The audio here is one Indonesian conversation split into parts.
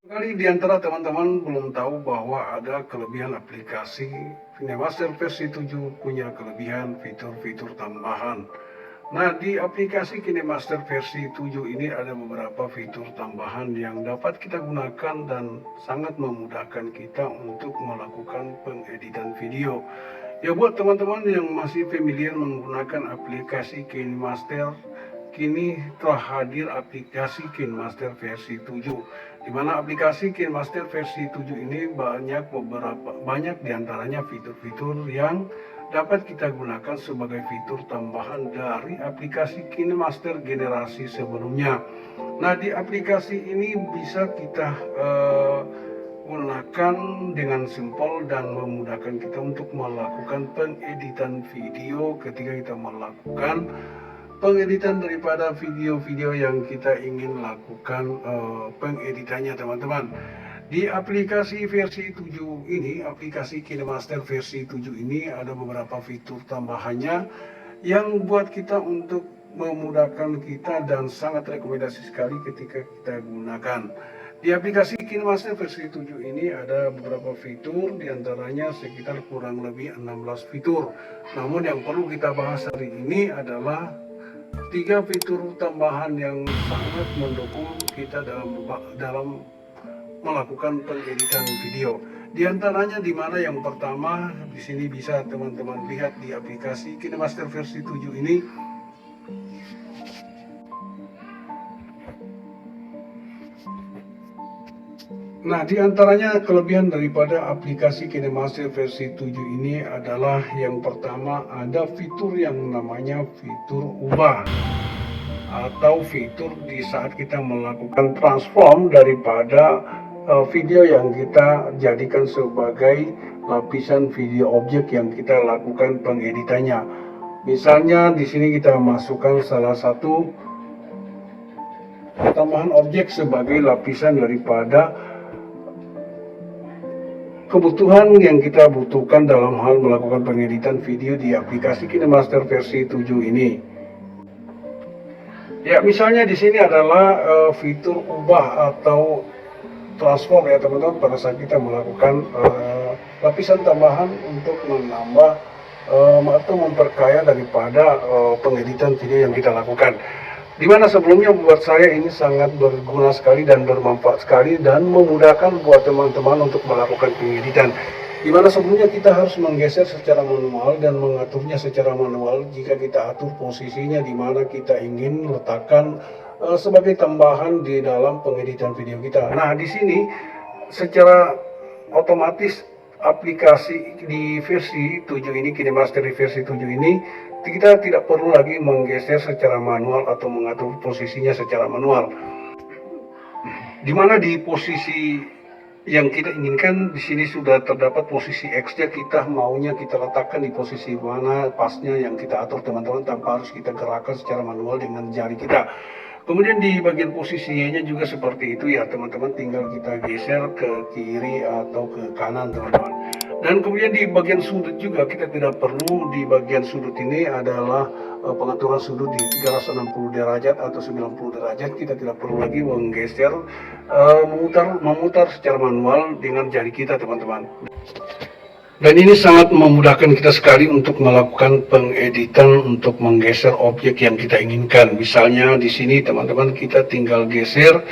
Kali di antara teman-teman belum tahu bahwa ada kelebihan aplikasi KineMaster versi 7 punya kelebihan fitur-fitur tambahan. Nah, di aplikasi KineMaster versi 7 ini ada beberapa fitur tambahan yang dapat kita gunakan dan sangat memudahkan kita untuk melakukan pengeditan video. Ya, buat teman-teman yang masih familiar menggunakan aplikasi KineMaster, kini telah hadir aplikasi KineMaster versi 7, di mana aplikasi KineMaster versi 7 ini banyak diantaranya fitur-fitur yang dapat kita gunakan sebagai fitur tambahan dari aplikasi KineMaster generasi sebelumnya. Nah, di aplikasi ini bisa kita gunakan dengan simpel dan memudahkan kita untuk melakukan pengeditan video ketika kita melakukan pengeditan daripada video-video yang kita ingin lakukan pengeditannya, teman-teman. Di aplikasi versi 7 ini, aplikasi KineMaster versi 7 ini ada beberapa fitur tambahannya yang buat kita untuk memudahkan kita dan sangat rekomendasi sekali ketika kita gunakan. Di aplikasi KineMaster versi 7 ini ada beberapa fitur, diantaranya sekitar kurang lebih 16 fitur. Namun yang perlu kita bahas hari ini adalah 3 fitur tambahan yang sangat mendukung kita dalam melakukan pengeditan video. Di antaranya di mana yang pertama di sini bisa teman-teman lihat di aplikasi KineMaster versi 7 ini. Nah, di antaranya kelebihan daripada aplikasi KineMaster versi 7 ini adalah yang pertama ada fitur yang namanya fitur ubah atau fitur di saat kita melakukan transform daripada video yang kita jadikan sebagai lapisan video objek yang kita lakukan pengeditannya. Misalnya di sini kita masukkan salah satu tambahan objek sebagai lapisan daripada kebutuhan yang kita butuhkan dalam hal melakukan pengeditan video di aplikasi KineMaster versi 7 ini. Ya, misalnya di sini adalah fitur ubah atau transform ya teman-teman, pada saat kita melakukan lapisan tambahan untuk menambah atau memperkaya daripada pengeditan video yang kita lakukan. Dimana sebelumnya buat saya ini sangat berguna sekali dan bermanfaat sekali dan memudahkan buat teman-teman untuk melakukan pengeditan. Dimana sebelumnya kita harus menggeser secara manual dan mengaturnya secara manual jika kita atur posisinya di mana kita ingin letakkan sebagai tambahan di dalam pengeditan video kita. Nah, di sini secara otomatis aplikasi di versi 7 ini, KineMaster di versi 7 ini, kita tidak perlu lagi menggeser secara manual atau mengatur posisinya secara manual. Dimana di posisi yang kita inginkan di sini sudah terdapat posisi X-nya, kita maunya kita letakkan di posisi mana pasnya yang kita atur teman-teman, tanpa harus kita gerakkan secara manual dengan jari kita. Kemudian di bagian posisi Y-nya juga seperti itu ya teman-teman, tinggal kita geser ke kiri atau ke kanan teman-teman. Dan kemudian di bagian sudut juga kita tidak perlu, di bagian sudut ini adalah pengaturan sudut di 360 derajat atau 90 derajat, kita tidak perlu lagi menggeser memutar secara manual dengan jari kita teman-teman. Dan ini sangat memudahkan kita sekali untuk melakukan pengeditan untuk menggeser objek yang kita inginkan. Misalnya di sini teman-teman kita tinggal geser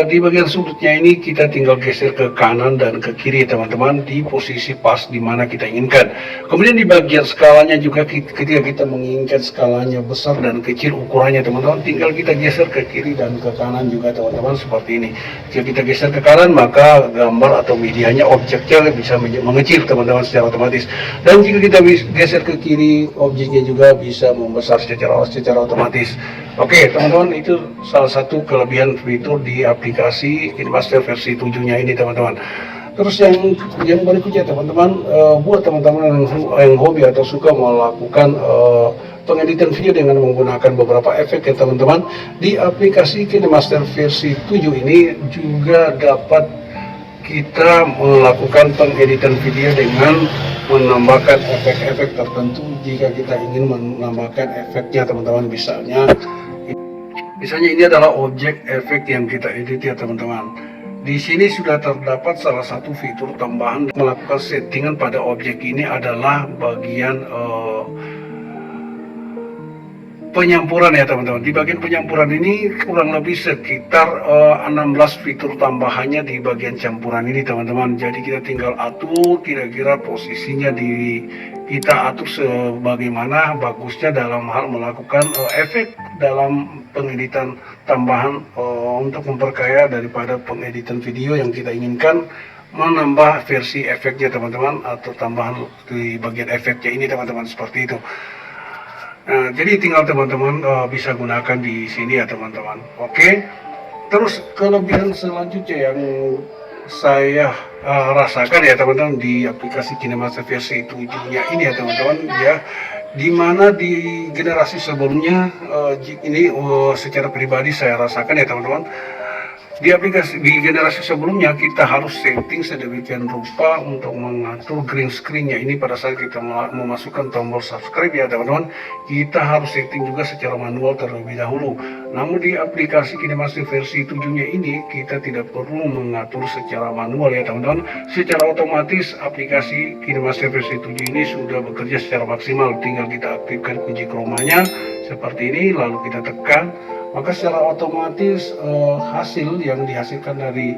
di bagian sudutnya ini, kita tinggal geser ke kanan dan ke kiri teman-teman di posisi pas di mana kita inginkan. Kemudian di bagian skalanya juga, ketika kita menginginkan skalanya besar dan kecil ukurannya teman-teman, tinggal kita geser ke kiri dan ke kanan juga teman-teman seperti ini. Jika kita geser ke kanan maka gambar atau medianya, objeknya bisa mengecil teman-teman secara otomatis. Dan jika kita geser ke kiri, objeknya juga bisa membesar secara otomatis. Oke teman-teman, itu salah satu kelebihan fitur di aplikasi KineMaster versi 7-nya ini teman-teman. Terus yang berikutnya teman-teman, buat teman-teman yang hobi atau suka melakukan pengeditan video dengan menggunakan beberapa efek ya teman-teman, di aplikasi KineMaster versi 7 ini juga dapat kita melakukan pengeditan video dengan menambahkan efek-efek tertentu jika kita ingin menambahkan efeknya teman-teman. Misalnya ini adalah objek efek yang kita edit ya teman-teman. Di sini sudah terdapat salah satu fitur tambahan melakukan settingan pada objek ini adalah bagian penyampuran ya teman-teman. Di bagian penyampuran ini kurang lebih sekitar 16 fitur tambahannya di bagian campuran ini teman-teman. Jadi kita tinggal atur kira-kira posisinya kita atur sebagaimana bagusnya dalam hal melakukan efek dalam pengeditan tambahan untuk memperkaya daripada pengeditan video yang kita inginkan, menambah versi efeknya teman-teman, atau tambahan di bagian efeknya ini teman-teman, seperti itu. Nah, jadi tinggal teman-teman bisa gunakan di sini ya teman-teman. Oke. Terus kelebihan selanjutnya yang saya rasakan ya teman-teman di aplikasi KineMaster versi 7-nya ini ya teman-teman ya, dimana di generasi sebelumnya ini secara pribadi saya rasakan ya teman-teman, di generasi sebelumnya kita harus setting sedemikian rupa untuk mengatur green screen-nya ini pada saat kita memasukkan tombol subscribe ya teman-teman, kita harus setting juga secara manual terlebih dahulu. Namun di aplikasi KineMaster versi 7-nya ini kita tidak perlu mengatur secara manual ya teman-teman. Secara otomatis aplikasi KineMaster versi 7 ini sudah bekerja secara maksimal, tinggal kita aktifkan kunci chroma-nya seperti ini, lalu kita tekan, maka secara otomatis hasil yang dihasilkan dari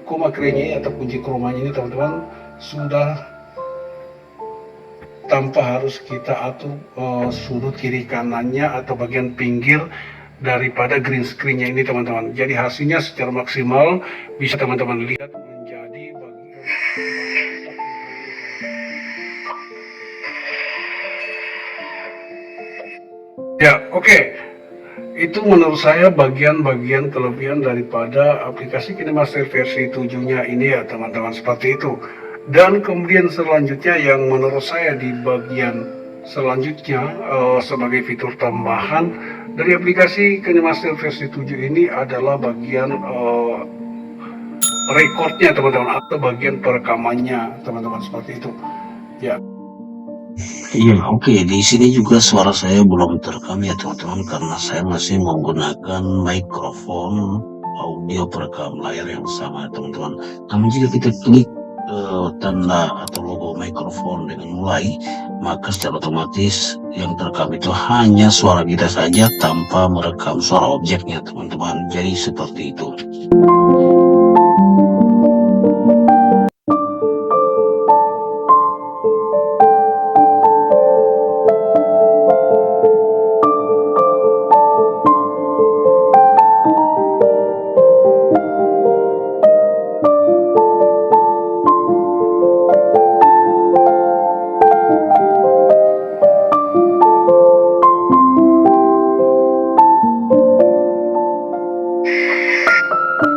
chroma key-nya atau kunci chroma-nya ini teman-teman sudah tanpa harus kita atur sudut kiri kanannya atau bagian pinggir daripada green screen-nya ini teman-teman. Jadi hasilnya secara maksimal bisa teman-teman lihat menjadi bagian ya. Oke. Itu menurut saya bagian-bagian kelebihan daripada aplikasi KineMaster versi 7-nya ini ya teman-teman, seperti itu. Dan kemudian selanjutnya yang menurut saya di bagian selanjutnya sebagai fitur tambahan dari aplikasi KineMaster versi 7 ini adalah bagian recordnya teman-teman, atau bagian perekamannya teman-teman, seperti itu ya. Iya, oke. Di sini juga suara saya belum terekam ya teman-teman, karena saya masih menggunakan mikrofon audio perekam layar yang sama teman-teman. Namun jika kita klik tanda atau logo mikrofon dengan mulai, maka secara otomatis yang terekam itu hanya suara kita saja tanpa merekam suara objeknya teman-teman. Jadi seperti itu.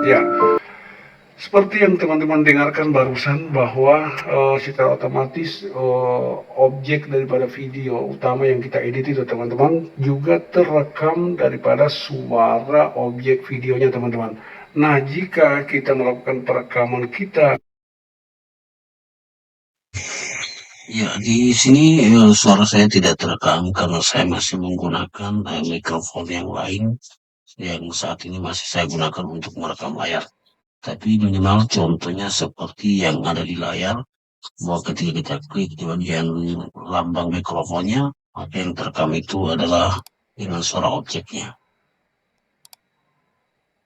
Ya, seperti yang teman-teman dengarkan barusan bahwa secara otomatis objek daripada video utama yang kita edit itu teman-teman juga terekam daripada suara objek videonya teman-teman. Nah, jika kita melakukan perekaman kita, Ya, di sini suara saya tidak terekam karena saya masih menggunakan mikrofon yang lain yang saat ini masih saya gunakan untuk merekam layar. Tapi minimal contohnya seperti yang ada di layar, bahwa ketika kita klik di bagian lambang mikrofonnya, maka yang terekam itu adalah dengan suara objeknya.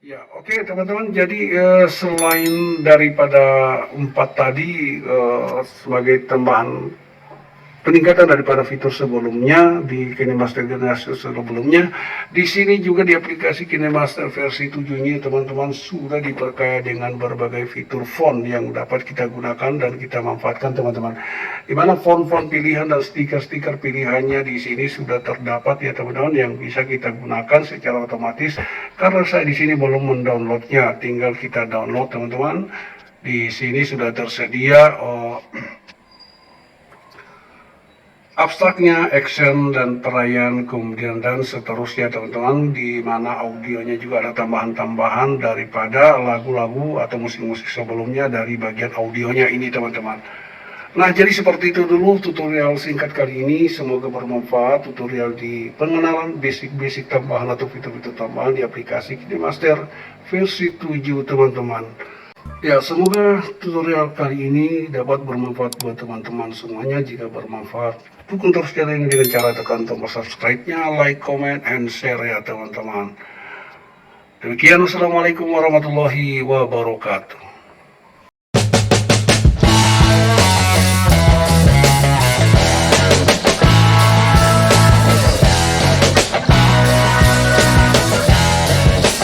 ya oke teman-teman, jadi selain daripada 4 tadi sebagai tambahan peningkatan daripada fitur sebelumnya di KineMaster generasi sebelumnya, di sini juga di aplikasi KineMaster versi 7-nya teman-teman sudah diperkaya dengan berbagai fitur font yang dapat kita gunakan dan kita manfaatkan teman-teman. Di mana font-font pilihan dan stiker-stiker pilihannya di sini sudah terdapat ya teman-teman, yang bisa kita gunakan secara otomatis. Karena saya di sini belum mendownloadnya, tinggal kita download teman-teman. Di sini sudah tersedia abstraknya, action dan perayaan, kemudian dan seterusnya teman-teman, di mana audionya juga ada tambahan-tambahan daripada lagu-lagu atau musik-musik sebelumnya dari bagian audionya ini teman-teman. Nah, jadi seperti itu dulu tutorial singkat kali ini. Semoga bermanfaat. Tutorial di pengenalan basic-basic tambahan atau fitur-fitur tambahan di aplikasi KineMaster versi 7, teman-teman. Ya, semoga tutorial kali ini dapat bermanfaat buat teman-teman semuanya. Jika bermanfaat, dukung terus channel ini dengan cara tekan tombol subscribe-nya, like, comment, and share ya teman-teman. Demikian, wassalamualaikum warahmatullahi wabarakatuh.